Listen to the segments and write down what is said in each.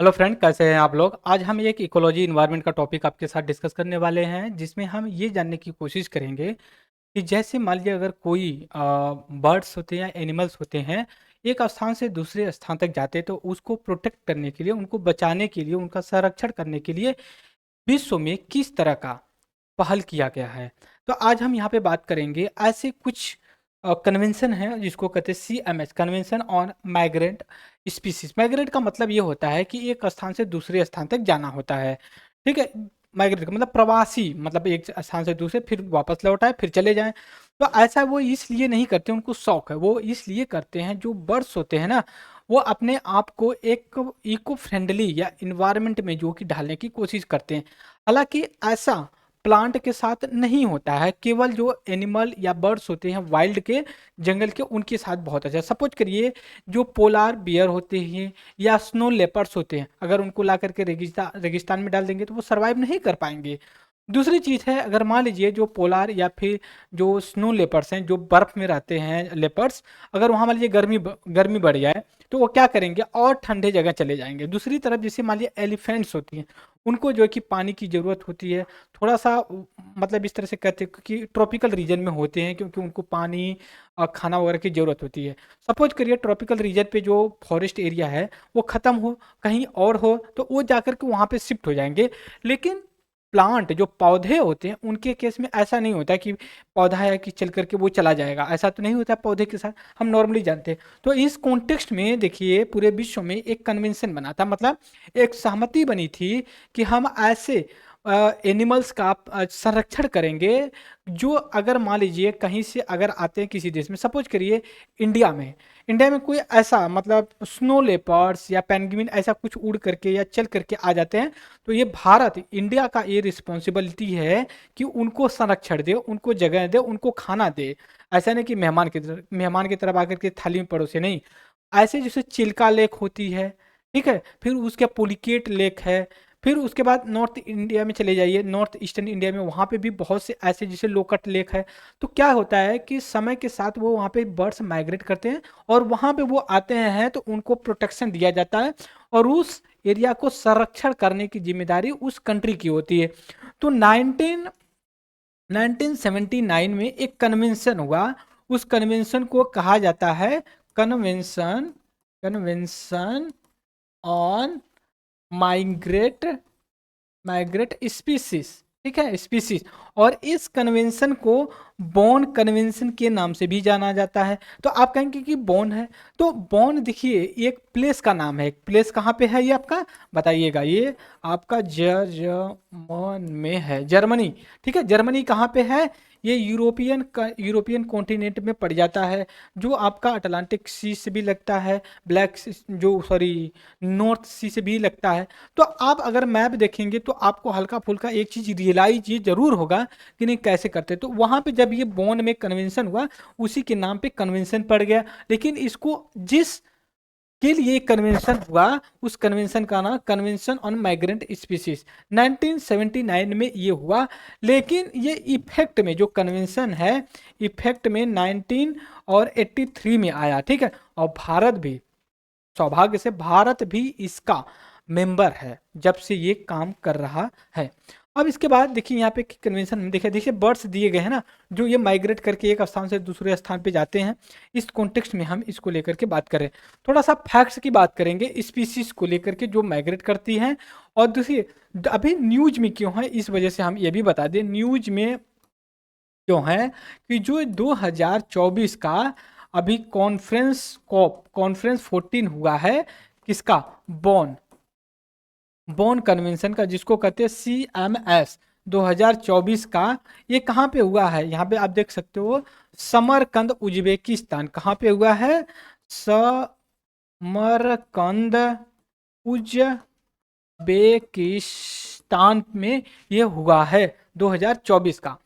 Hello friend, कैसे हैं आप लोग। आज हम एक इकोलॉजी इन्वायरमेंट का टॉपिक आपके साथ डिस्कस करने वाले हैं, जिसमें हम ये जानने की कोशिश करेंगे कि जैसे मान लीजिए अगर कोई बर्ड्स होते हैं या एनिमल्स होते हैं, एक स्थान से दूसरे स्थान तक जाते हैं, तो उसको प्रोटेक्ट करने के लिए, उनको बचाने के लिए, उनका संरक्षण करने के लिए विश्व में किस तरह का पहल किया गया है। तो आज हम यहाँ पे बात करेंगे ऐसे कुछ कन्वेंशन है जिसको कहते हैं CMS, convention on migrant species. Migrate का मतलब ये होता है कि एक स्थान से दूसरे स्थान तक जाना होता है। ठीक है। माइग्रेट का मतलब प्रवासी, मतलब एक स्थान से दूसरे फिर वापस लौट आए फिर चले जाएं। तो ऐसा वो इसलिए नहीं करते, उनको शौक है, वो इसलिए करते हैं। जो बर्ड्स होते हैं ना, वो अपने आप को एक इको फ्रेंडली या इन्वायरमेंट में जो कि ढालने की कोशिश करते हैं। हालांकि ऐसा प्लांट के साथ नहीं होता है, केवल जो एनिमल या बर्ड्स होते हैं वाइल्ड के, जंगल के, उनके साथ बहुत अच्छा। सपोज करिए जो पोलार बियर होते हैं या स्नो लेपर्ड्स होते हैं, अगर उनको ला करके रेगिस्तान में डाल देंगे तो वो सर्वाइव नहीं कर पाएंगे। दूसरी चीज़ है, अगर मान लीजिए जो पोलार या फिर जो स्नो लेपर्ड्स हैं, जो बर्फ में रहते हैं लेपर्ड्स, अगर वहाँ मान लीजिए गर्मी बढ़ जाए तो वो क्या करेंगे, और ठंडे जगह चले जाएंगे। दूसरी तरफ जैसे मान लीजिए एलिफेंट्स होती हैं, उनको जो है कि पानी की ज़रूरत होती है थोड़ा सा, मतलब इस तरह से कहते हैं कि ट्रॉपिकल रीजन में होते हैं, क्योंकि उनको पानी और खाना वगैरह की ज़रूरत होती है। सपोज करिए ट्रॉपिकल रीजन पे जो फॉरेस्ट एरिया है वो ख़त्म हो, कहीं और हो, तो वो जाकर के वहाँ पे शिफ्ट हो जाएंगे। लेकिन प्लांट जो पौधे होते हैं उनके केस में ऐसा नहीं होता कि पौधा है कि चल करके वो चला जाएगा, ऐसा तो नहीं होता पौधे के साथ, हम नॉर्मली जानते हैं। तो इस कॉन्टेक्स्ट में देखिए पूरे विश्व में एक कन्वेंशन बना था, मतलब एक सहमति बनी थी कि हम ऐसे एनिमल्स का संरक्षण करेंगे जो अगर मान लीजिए कहीं से अगर आते हैं किसी देश में, सपोज करिए इंडिया में कोई ऐसा, मतलब स्नो लेपर्ड्स या पेंगुइन ऐसा कुछ उड़ करके या चल करके आ जाते हैं, तो ये भारत इंडिया का ये रिस्पॉन्सिबिलिटी है कि उनको संरक्षण दे, उनको जगह दे, उनको खाना दे। ऐसा नहीं कि मेहमान की तरफ आकर के थाली में परोसे, नहीं। ऐसे जैसे चिल्का लेक होती है, ठीक है, फिर उसके पुलिकेट लेक है, फिर उसके बाद नॉर्थ इंडिया में चले जाइए, नॉर्थ ईस्टर्न इंडिया में वहाँ पे भी बहुत से ऐसे जैसे लोकट लेक है। तो क्या होता है कि समय के साथ वो वहाँ पे बर्ड्स माइग्रेट करते हैं और वहाँ पे वो आते हैं, तो उनको प्रोटेक्शन दिया जाता है और उस एरिया को संरक्षण करने की जिम्मेदारी उस कंट्री की होती है। तो 1979 में एक कन्वेंशन हुआ, उस कन्वेंशन को कहा जाता है convention convention on migrate migrate species. ठीक है, स्पीसीज। और इस कन्वेंशन को बॉन कन्वेंशन के नाम से भी जाना जाता है। तो आप कहेंगे कि बॉन है, तो बॉन देखिए एक प्लेस का नाम है। एक प्लेस कहाँ पे है ये आपका, बताइएगा। ये आपका जर्मन में है, जर्मनी। ठीक है, जर्मनी कहाँ पे है, ये यूरोपियन कॉन्टिनेंट में पड़ जाता है, जो आपका अटलांटिक सी से भी लगता है, जो सॉरी नॉर्थ सी से भी लगता है। तो आप अगर मैप देखेंगे तो आपको हल्का फुल्का एक चीज रियलाइज ये जरूर होगा कि नहीं कैसे करते। तो वहां पे जब ये बॉन में कन्वेंशन हुआ, उसी के नाम पे कन्वेंशन पड़ गया। लेकिन इसको जिस के लिए कन्वेंशन हुआ, उस कन्वेंशन का नाम कन्वेंशन ऑन माइग्रेंट स्पीसीज 1979 में ये हुआ। लेकिन ये इफेक्ट में जो कन्वेंशन है, इफेक्ट में 1983 में आया। ठीक है, और भारत भी, सौभाग्य से भारत भी इसका मेंबर है जब से ये काम कर रहा है। अब इसके बाद देखिए यहाँ पे कन्वेंशन में देखिए देखिए बर्ड्स दिए गए हैं ना, जो ये माइग्रेट करके एक स्थान से दूसरे स्थान पे जाते हैं। इस कॉन्टेक्स्ट में हम इसको लेकर के बात करें, थोड़ा सा फैक्ट्स की बात करेंगे स्पीसीज को लेकर के जो माइग्रेट करती हैं। और दूसरी, अभी न्यूज में क्यों है, इस वजह से हम ये भी बता दें न्यूज में क्यों है, कि जो 2024 का अभी कॉन्फ्रेंस 14 हुआ है, किसका, बॉन बॉन कन्वेंशन का, जिसको कहते हैं CMS 2024 का। ये कहाँ पे हुआ है, यहाँ पे आप देख सकते हो, समरकंद उज्बेकिस्तान। कहाँ पे हुआ है, समरकंद उज्बेकिस्तान में ये हुआ है 2024 का।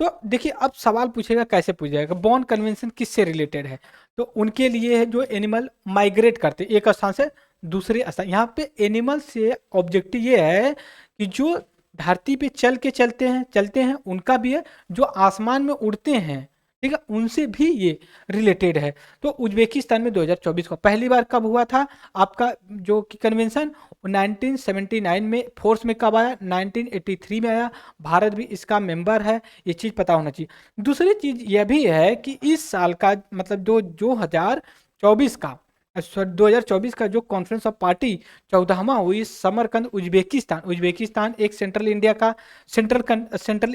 तो देखिए अब सवाल पूछेगा, कैसे पूछेगा, बॉन कन्वेंशन किससे रिलेटेड है। तो उनके लिए है जो एनिमल माइग्रेट करते एक स्थान से दूसरे स्थान। यहाँ पे एनिमल से ऑब्जेक्टिव ये है कि जो धरती पे चलते हैं उनका भी है, जो आसमान में उड़ते हैं, ठीक है, उनसे भी ये रिलेटेड है। तो उज्बेकिस्तान में 2024 को पहली बार कब हुआ था आपका जो कि कन्वेंशन, 1979 में। फोर्स में कब आया, 1983 में आया। भारत भी इसका मेंबर है, ये चीज़ पता होना चाहिए। दूसरी चीज़ यह भी है कि इस साल का मतलब जो 2024 का 2024 का जो कॉन्फ्रेंस ऑफ पार्टी 14वां हुई समरकंद उज्बेकिस्तान। उज्बेकिस्तान एक सेंट्रल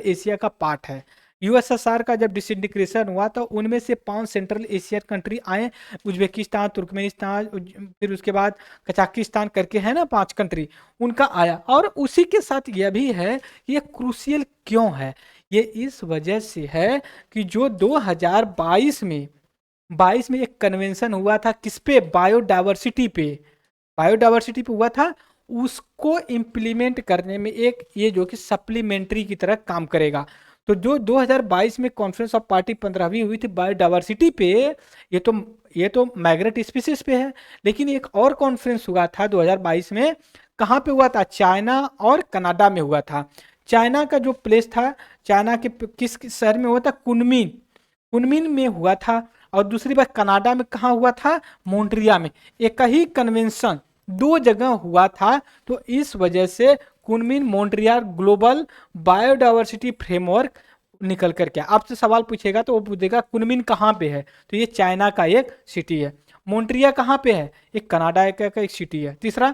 एशिया का पार्ट है। यूएसएसआर का जब डिसइंटीग्रेशन हुआ तो उनमें से 5 सेंट्रल एशियन कंट्री आए, उज्बेकिस्तान, तुर्कमेनिस्तान, फिर उसके बाद कजाकिस्तान करके है ना 5 कंट्री, उनका आया। और उसी के साथ यह भी है, ये क्रूशियल क्यों है, ये इस वजह से है कि जो 2022 में एक कन्वेंशन हुआ था किस पे, बायोडाइवर्सिटी पे, बायोडाइवर्सिटी पे हुआ था, उसको इम्प्लीमेंट करने में एक ये जो कि सप्लीमेंट्री की तरह काम करेगा। तो जो 2022 में कॉन्फ्रेंस ऑफ पार्टी 15वीं हुई थी बायोडाइवर्सिटी पे, ये तो माइग्रेट स्पीसीज पे है। लेकिन एक और कॉन्फ्रेंस हुआ था 2022 में, कहाँ पे हुआ था, चाइना और कनाडा में हुआ था। चाइना का जो प्लेस था, चाइना के किस शहर में हुआ था, कुनमिन, कुनमिन में हुआ था। और दूसरी बात कनाडा में कहाँ हुआ था, मोन्ट्रिया में। एक ही कन्वेंशन दो जगह हुआ था, तो इस वजह से कुनमिन मोन्ट्रियल ग्लोबल बायोडाइवर्सिटी फ्रेमवर्क निकल करके आपसे सवाल पूछेगा तो वो पूछेगा कुनमिन कहाँ पे है, तो ये चाइना का एक सिटी है। मोन्ट्रिया कहाँ पे है, एक कनाडा का एक सिटी है। तीसरा,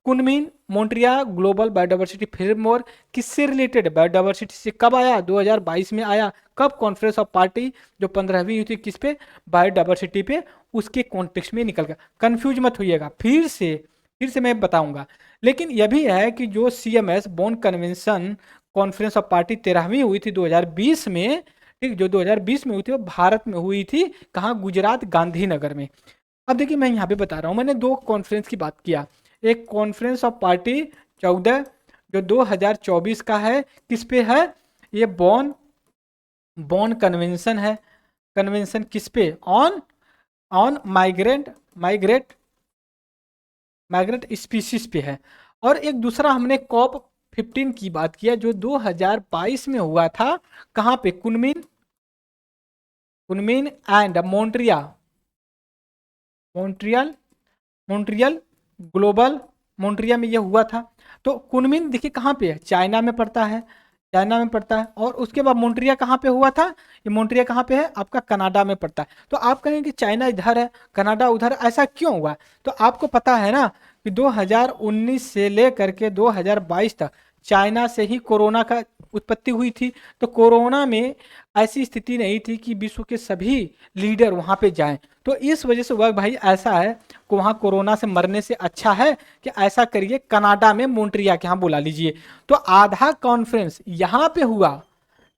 कुनमिन मोन्ट्रिया ग्लोबल बायोडाइवर्सिटी फ्रेमवर्क किससे रिलेटेड है, बायोडाइवर्सिटी से। कब आया, 2022 में आया। कब, कॉन्फ्रेंस ऑफ पार्टी जो 15वीं हुई थी किस पे, बायोडाइवर्सिटी पे, उसके कॉन्टेक्स्ट में निकल गया। कंफ्यूज मत होइएगा, फिर से मैं बताऊंगा। लेकिन यह भी है कि जो CMS Bonn convention conference of party 13वीं हुई थी 2020 में, ठीक, जो 2020 में हुई थी वो भारत में हुई थी, कहाँ, गुजरात, गांधीनगर में। अब देखिए मैं यहाँ पे बता रहा हूँ, मैंने दो कॉन्फ्रेंस की बात किया। एक कॉन्फ्रेंस ऑफ पार्टी 14 जो 2024 का है, किस पे है, ये बॉन बॉन कन्वेंशन है। कन्वेंशन किस पे, on on migrate migrate species पे है। और एक दूसरा हमने कॉप 15 की बात किया जो 2022 में हुआ था, कहाँ पे, कुनमिन कुनमिन एंड मॉन्ट्रियल मॉन्ट्रियल ग्लोबल, मॉन्ट्रिया में ये हुआ था। तो कुनमिन देखिए कहाँ पे है, चाइना में पड़ता है, चाइना में पड़ता है। और उसके बाद मॉन्ट्रिया कहाँ पे हुआ था, ये मॉन्ट्रिया कहाँ पे है, आपका कनाडा में पड़ता है। तो आप कहेंगे कि चाइना इधर है कनाडा उधर, ऐसा क्यों हुआ। तो आपको पता है ना कि 2019 से लेकर के 2022 तक चाइना से ही कोरोना का उत्पत्ति हुई थी। तो कोरोना में ऐसी स्थिति नहीं थी कि विश्व के सभी लीडर वहाँ पे जाएं। तो इस वजह से वह भाई ऐसा है कि वहाँ कोरोना से मरने से अच्छा है कि ऐसा करिए कनाडा में मोन्ट्रिया के यहाँ बुला लीजिए। तो आधा कॉन्फ्रेंस यहाँ पे हुआ,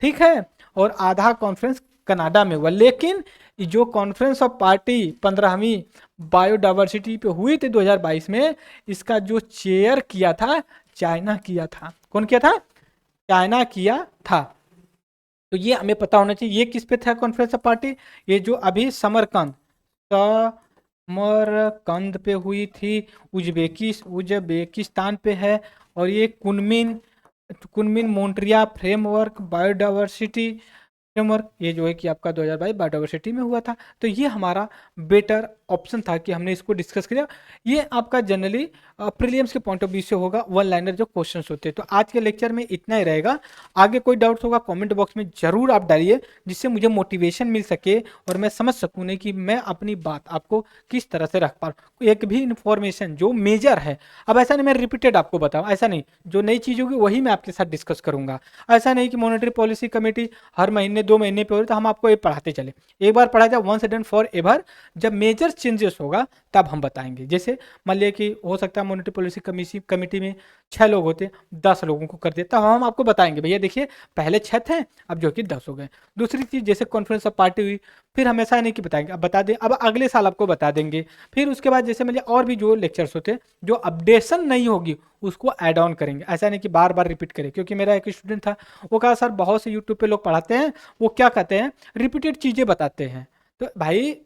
ठीक है, और आधा कॉन्फ्रेंस कनाडा में हुआ। लेकिन जो कॉन्फ्रेंस ऑफ पार्टी 15वीं बायोडाइवर्सिटी पे हुई थी 2022 में, इसका जो चेयर किया था चाइना किया था। कौन किया था, चाइना किया था। तो ये हमें पता होना चाहिए। ये किस पे था कॉन्फ्रेंस ऑफ पार्टी, ये जो अभी समरकंद पे हुई थी, उज्बेकिस्तान पे है। और ये कुनमिन कुनमिन मोन्ट्रिया फ्रेमवर्क बायोडाइवर्सिटी फ्रेमवर्क, ये जो है कि आपका 2022 बायोडाइवर्सिटी में हुआ था। तो ये हमारा बेटर ऑप्शन था कि हमने इसको डिस्कस किया। ये आपका जनरली प्रीलिम्स के पॉइंट ऑफ व्यू से होगा, वन लाइनर जो क्वेश्चंस होते हैं। तो आज के लेक्चर में इतना ही रहेगा। आगे कोई डाउट्स होगा कमेंट बॉक्स में जरूर आप डालिए, जिससे मुझे मोटिवेशन मिल सके और मैं समझ सकूँ नहीं कि मैं अपनी बात आपको किस तरह से रख पा रहा हूँ। एक भी इन्फॉर्मेशन जो मेजर है, अब ऐसा नहीं मैं रिपीटेड आपको बताऊँ, ऐसा नहीं, जो नई चीज़ होगी वही मैं आपके साथ डिस्कस करूंगा। ऐसा नहीं कि मॉनेटरी पॉलिसी कमेटी हर महीने 2 महीने पे हो रही तो हम आपको ये पढ़ाते चले। एक बार पढ़ा जाए वंस एंड फॉर एवर, जब मेजर चेंजेस होगा तब हम बताएंगे। जैसे मान लिया कि हो सकता है मॉनेटरी पॉलिसी कमेटी में 6 लोग होते, 10 लोगों को कर देता, हम आपको बताएंगे भैया देखिए पहले 6 थे अब जो कि 10 हो गए। दूसरी चीज़ जैसे कॉन्फ्रेंस ऑफ पार्टी हुई, फिर हम ऐसा नहीं कि बताएंगे, अब बता दें, अब अगले साल आपको बता देंगे। फिर उसके बाद जैसे मतलब और भी जो लेक्चर्स होते हैं जो अपडेशन नहीं होगी उसको ऐड ऑन करेंगे। ऐसा नहीं कि बार बार रिपीट करें, क्योंकि मेरा एक स्टूडेंट था, वो कहा सर बहुत से यूट्यूब पे लोग पढ़ाते हैं, वो क्या कहते हैं रिपीटेड चीज़ें बताते हैं। तो भाई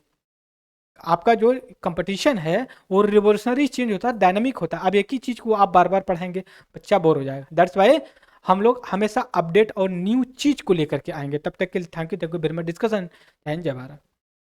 आपका जो कंपटीशन है वो रिवोल्यूशनरी चेंज होता है, डायनामिक होता है। अब एक ही चीज़ को आप बार बार पढ़ाएंगे बच्चा बोर हो जाएगा। दैट्स वाई हम लोग हमेशा अपडेट और न्यू चीज़ को लेकर के आएंगे। तब तक के लिए thank you very much discussion. And जय भारत।